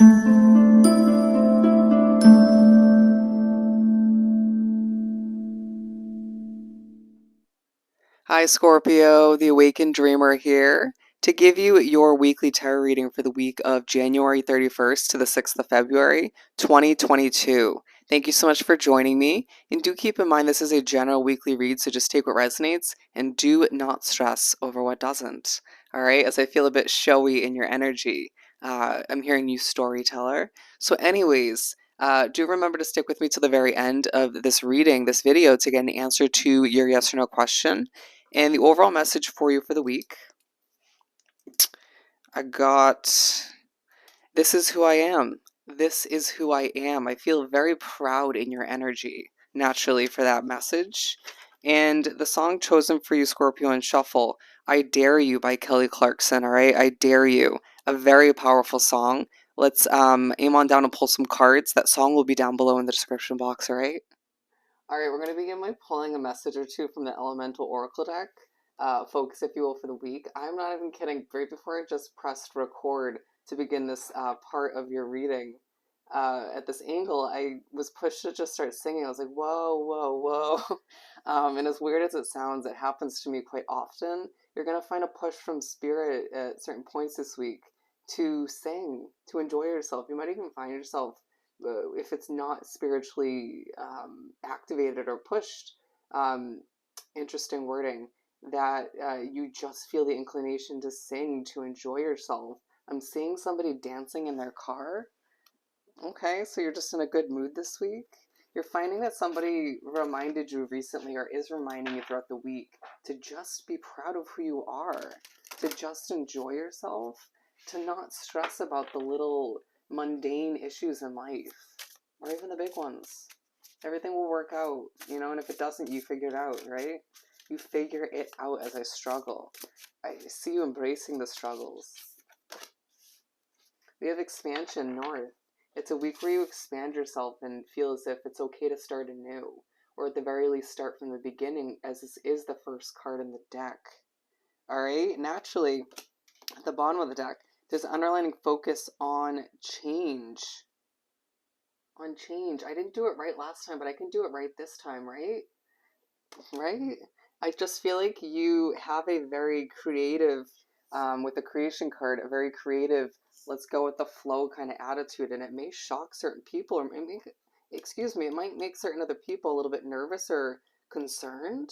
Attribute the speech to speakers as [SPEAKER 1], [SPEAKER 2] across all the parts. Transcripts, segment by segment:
[SPEAKER 1] Hi, Scorpio, the Awakened Dreamer here to give you your weekly tarot reading for the week of January 31st to the 6th of February, 2022. Thank you so much for joining me. And do keep in mind this is a general weekly read, so just take what resonates and do not stress over what doesn't. All right, as I feel a bit showy in your energy, I'm hearing you storyteller. So, anyways, do remember to stick with me to the very end of this reading, this video, to get an answer to your yes or no question. And the overall message for you for the week, I got, this is who I am. This is who I am. I feel very proud in your energy, naturally, for that message. And the song chosen for you, Scorpio, and Shuffle, I Dare You by Kelly Clarkson, all right? I Dare You. A very powerful song. Let's aim on down and pull some cards. That song will be down below in the description box, all right? All right, we're going to begin by pulling a message or two from the Elemental Oracle deck. Focus, if you will, for the week. I'm not even kidding. Right before I just pressed record to begin this part of your reading, at this angle, I was pushed to just start singing. I was like, whoa, whoa, whoa. And as weird as it sounds, it happens to me quite often. You're going to find a push from spirit at certain points this week to sing, to enjoy yourself. You might even find yourself, if it's not spiritually activated or pushed, interesting wording, that you just feel the inclination to sing, to enjoy yourself. I'm seeing somebody dancing in their car. Okay, so you're just in a good mood this week. You're finding that somebody reminded you recently or is reminding you throughout the week to just be proud of who you are, to just enjoy yourself, to not stress about the little mundane issues in life, or even the big ones. Everything will work out, you know, and if it doesn't, you figure it out, right? You figure it out as I struggle. I see you embracing the struggles. We have expansion north. It's a week where you expand yourself and feel as if it's okay to start anew, or at the very least start from the beginning, as this is the first card in the deck. Alright, naturally, at the bottom of the deck, there's underlining focus on change. On change. I didn't do it right last time, but I can do it right this time, right? Right? I just feel like you have a very creative, with the creation card, a very creative, let's go with the flow kind of attitude, and it may shock certain people, or it might make certain other people a little bit nervous or concerned.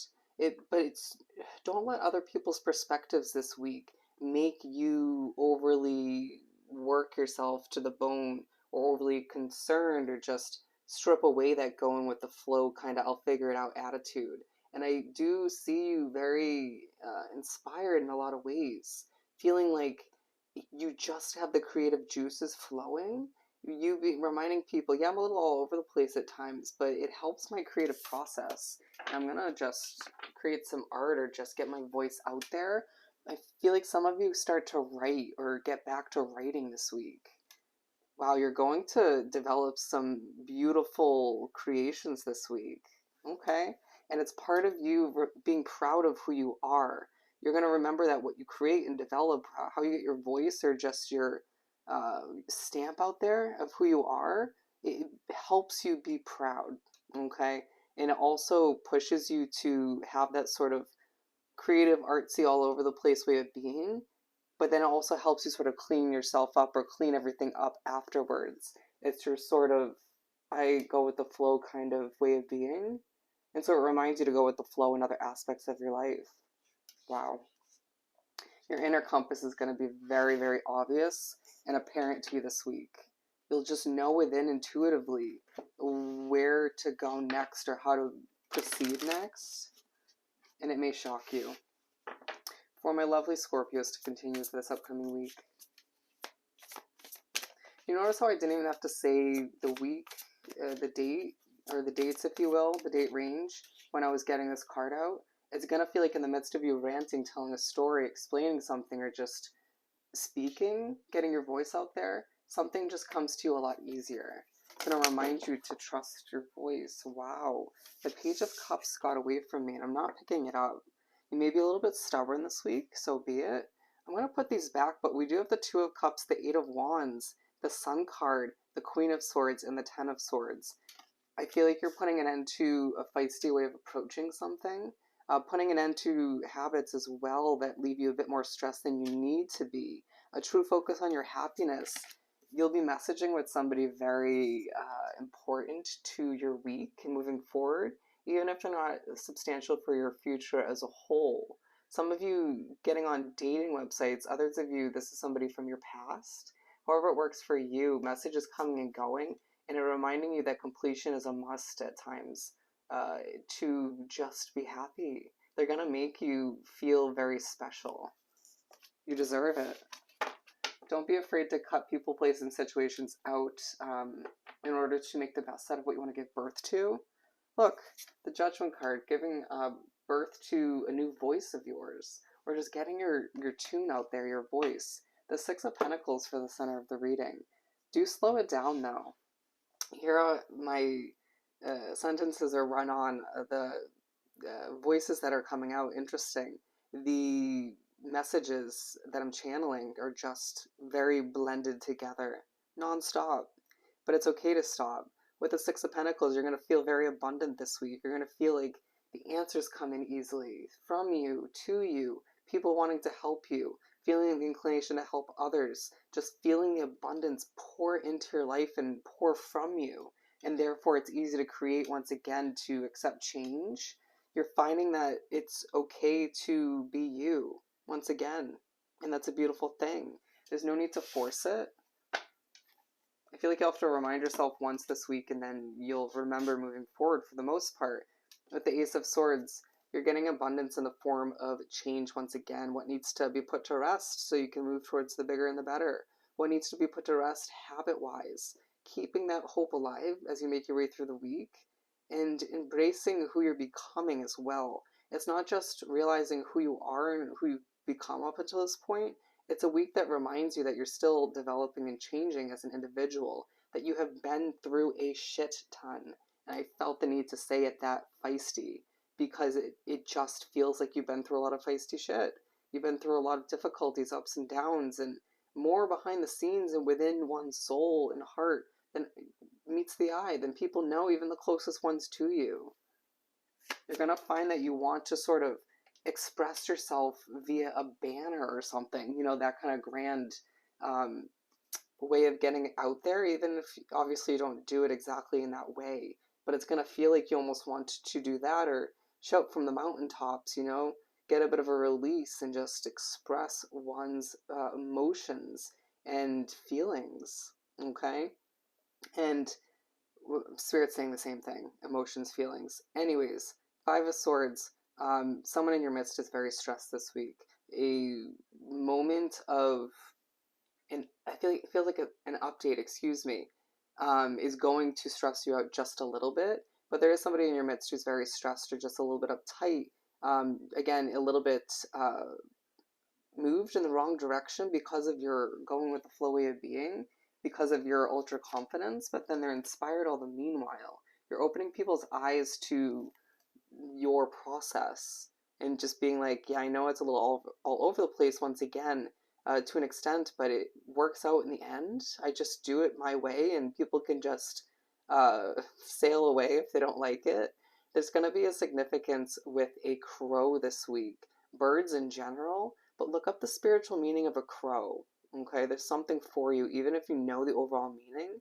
[SPEAKER 1] Don't let other people's perspectives this week make you overly work yourself to the bone, or overly concerned, or just strip away that going with the flow kind of I'll figure it out attitude. And I do see you very inspired in a lot of ways, feeling like you just have the creative juices flowing. You be reminding people, yeah, I'm a little all over the place at times, but it helps my creative process. And I'm gonna just create some art or just get my voice out there. I feel like some of you start to write or get back to writing this week. Wow, you're going to develop some beautiful creations this week. Okay. And it's part of you being proud of who you are. You're going to remember that what you create and develop, how you get your voice or just your stamp out there of who you are, it helps you be proud. Okay. And it also pushes you to have that sort of creative, artsy, all over the place way of being, but then it also helps you sort of clean yourself up or clean everything up afterwards. It's your sort of, I go with the flow kind of way of being. And so it reminds you to go with the flow in other aspects of your life. Wow. Your inner compass is going to be very, very obvious and apparent to you this week. You'll just know within intuitively where to go next or how to proceed next. And it may shock you. For my lovely Scorpios to continue for this upcoming week. You notice how I didn't even have to say the week, the date, or the dates, if you will, the date range, when I was getting this card out? It's going to feel like in the midst of you ranting, telling a story, explaining something, or just speaking, getting your voice out there, something just comes to you a lot easier. It's going to remind you to trust your voice. Wow. The Page of Cups got away from me, and I'm not picking it up. You may be a little bit stubborn this week, so be it. I'm going to put these back, but we do have the Two of Cups, the Eight of Wands, the Sun card, the Queen of Swords, and the Ten of Swords. I feel like you're putting an end to a feisty way of approaching something, putting an end to habits as well that leave you a bit more stressed than you need to be. A true focus on your happiness. You'll be messaging with somebody very important to your week and moving forward, even if they're not substantial for your future as a whole. Some of you getting on dating websites, others of you, this is somebody from your past. However it works for you, messages coming and going, and it reminding you that completion is a must at times, to just be happy. They're going to make you feel very special. You deserve it. Don't be afraid to cut people, places, and situations out in order to make the best out of what you want to give birth to. Look, the Judgment card, giving birth to a new voice of yours, or just getting your tune out there, your voice. The Six of Pentacles for the center of the reading. Do slow it down, though. Here are my sentences are run on, the voices that are coming out, interesting. The messages that I'm channeling are just very blended together, non-stop. But it's okay to stop. With the Six of Pentacles, you're going to feel very abundant this week. You're going to feel like the answers come in easily from you, to you, people wanting to help you, feeling the inclination to help others, just feeling the abundance pour into your life and pour from you. And therefore, it's easy to create once again, to accept change. You're finding that it's okay to be you once again. And that's a beautiful thing. There's no need to force it. I feel like you'll have to remind yourself once this week, and then you'll remember moving forward for the most part. With the Ace of Swords, you're getting abundance in the form of change once again. What needs to be put to rest so you can move towards the bigger and the better? What needs to be put to rest habit-wise? Keeping that hope alive as you make your way through the week, and embracing who you're becoming as well. It's not just realizing who you are and who you've become up until this point. It's a week that reminds you that you're still developing and changing as an individual, that you have been through a shit ton. And I felt the need to say it that feisty, because it just feels like you've been through a lot of feisty shit. You've been through a lot of difficulties, ups and downs, and more behind the scenes and within one's soul and heart than meets the eye, than people know, even the closest ones to you. You're going to find that you want to sort of express yourself via a banner or something, you know, that kind of grand way of getting out there, even if obviously you don't do it exactly in that way. But it's going to feel like you almost want to do that, or shout from the mountaintops, you know, get a bit of a release and just express one's emotions and feelings, okay? And Spirit's saying the same thing, emotions, feelings. Anyways, Five of Swords, someone in your midst is very stressed this week. A moment of, and I feel like, it feels like an update, is going to stress you out just a little bit, but there is somebody in your midst who's very stressed or just a little bit uptight. Again, a little bit moved in the wrong direction because of your going with the flow way of being, because of your ultra confidence, but then they're inspired all the meanwhile. You're opening people's eyes to your process and just being like, yeah, I know it's a little all over the place once again, to an extent, but it works out in the end. I just do it my way, and people can just sail away if they don't like it. There's going to be a significance with a crow this week. Birds in general, but look up the spiritual meaning of a crow. Okay, there's something for you, even if you know the overall meaning.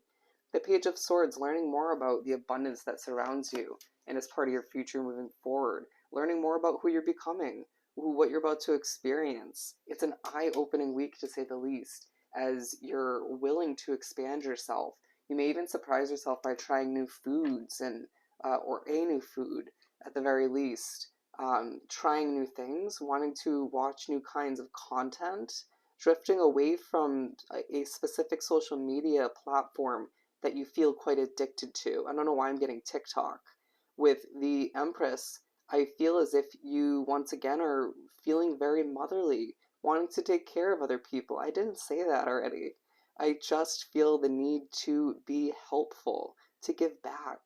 [SPEAKER 1] The Page of Swords, learning more about the abundance that surrounds you and is part of your future moving forward. Learning more about who you're becoming, what you're about to experience. It's an eye-opening week, to say the least, as you're willing to expand yourself. You may even surprise yourself by trying new foods, and or a new food at the very least. Trying new things, wanting to watch new kinds of content, drifting away from a specific social media platform that you feel quite addicted to. I don't know why I'm getting TikTok. With the Empress, I feel as if you once again are feeling very motherly, wanting to take care of other people. I didn't say that already. I just feel the need to be helpful, to give back,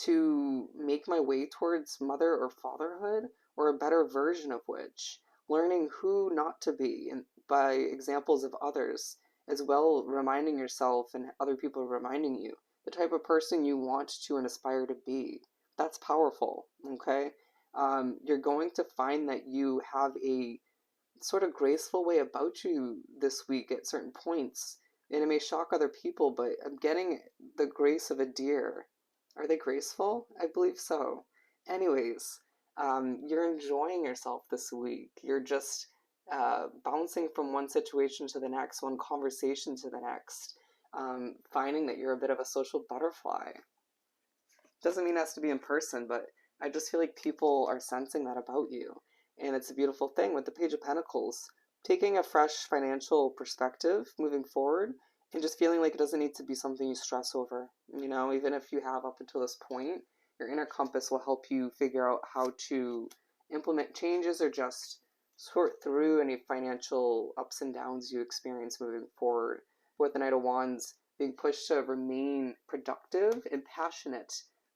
[SPEAKER 1] to make my way towards mother or fatherhood, or a better version of which. Learning who not to be, and by examples of others, as well reminding yourself and other people reminding you the type of person you want to and aspire to be. That's powerful, okay? You're going to find that you have a sort of graceful way about you this week at certain points. And it may shock other people, but I'm getting the grace of a deer. Are they graceful? I believe so. Anyways, you're enjoying yourself this week. You're just bouncing from one situation to the next, one conversation to the next, finding that you're a bit of a social butterfly. Doesn't mean it has to be in person, but I just feel like people are sensing that about you. And it's a beautiful thing with the Page of Pentacles. Taking a fresh financial perspective moving forward and just feeling like it doesn't need to be something you stress over. You know, even if you have up until this point, your inner compass will help you figure out how to implement changes or just sort through any financial ups and downs you experience moving forward. With the Knight of Wands, being pushed to remain productive and passionate,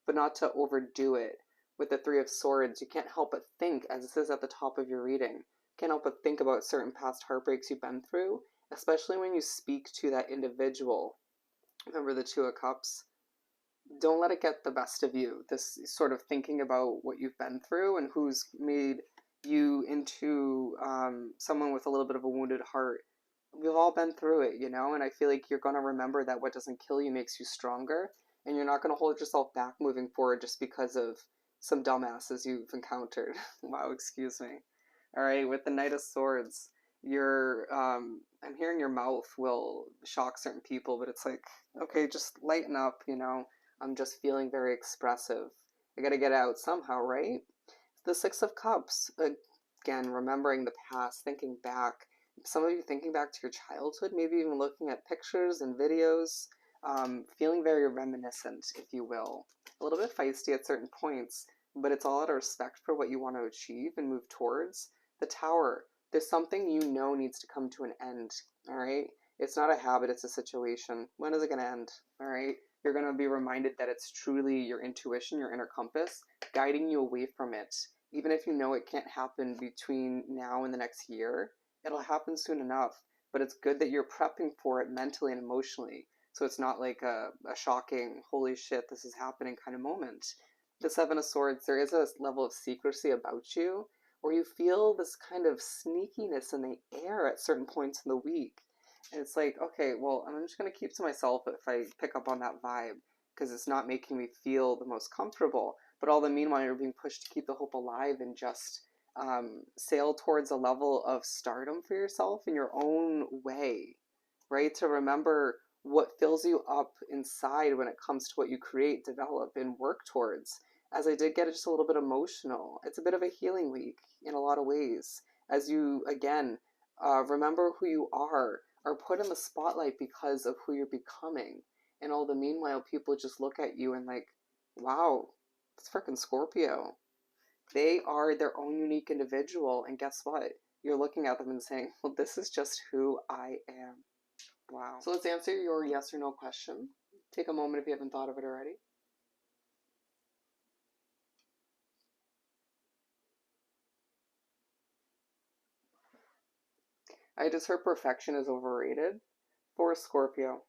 [SPEAKER 1] but not to overdo it. With the Three of Swords, you can't help but think, as it says at the top of your reading, can't help but think about certain past heartbreaks you've been through, especially when you speak to that individual. Remember the Two of Cups? Don't let it get the best of you, this sort of thinking about what you've been through and who's made you into someone with a little bit of a wounded heart. We've all been through it, you know, and I feel like you're going to remember that what doesn't kill you makes you stronger, and you're not going to hold yourself back moving forward just because of some dumbasses you've encountered. Wow, excuse me. All right, with the Knight of Swords, I'm hearing your mouth will shock certain people, but it's like, okay, just lighten up, you know. I'm just feeling very expressive. I gotta get out somehow, right? The Six of Cups, again, remembering the past, thinking back. Some of you thinking back to your childhood, maybe even looking at pictures and videos, feeling very reminiscent, if you will. A little bit feisty at certain points, but it's all out of respect for what you want to achieve and move towards. The Tower, there's something you know needs to come to an end, all right? It's not a habit, it's a situation. When is it going to end, all right? You're going to be reminded that it's truly your intuition, your inner compass, guiding you away from it. Even if you know it can't happen between now and the next year, it'll happen soon enough. But it's good that you're prepping for it mentally and emotionally. So it's not like a shocking, holy shit, this is happening kind of moment. The Seven of Swords, there is a level of secrecy about you, or you feel this kind of sneakiness in the air at certain points in the week. And it's like, okay, well, I'm just going to keep to myself if I pick up on that vibe, because it's not making me feel the most comfortable. But all the meanwhile, you're being pushed to keep the hope alive and just sail towards a level of stardom for yourself in your own way, right? To remember what fills you up inside when it comes to what you create, develop, and work towards. As I did get just a little bit emotional, it's a bit of a healing week in a lot of ways. As you, again, remember who you are put in the spotlight because of who you're becoming. And all the meanwhile, people just look at you and like, wow, it's freaking Scorpio. They are their own unique individual. And guess what? You're looking at them and saying, well, this is just who I am. Wow. So let's answer your yes or no question. Take a moment if you haven't thought of it already. I just heard perfection is overrated for Scorpio.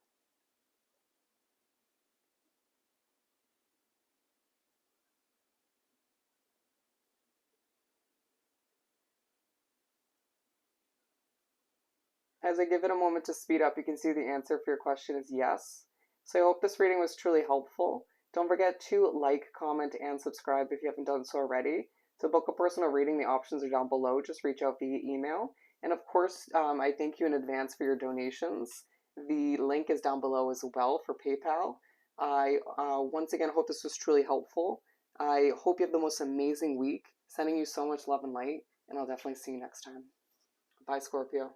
[SPEAKER 1] As I give it a moment to speed up, you can see the answer for your question is yes. So I hope this reading was truly helpful. Don't forget to like, comment, and subscribe if you haven't done so already. To book a personal reading, the options are down below. Just reach out via email. And of course, I thank you in advance for your donations. The link is down below as well for PayPal. I once again hope this was truly helpful. I hope you have the most amazing week. Sending you so much love and light, and I'll definitely see you next time. Bye, Scorpio.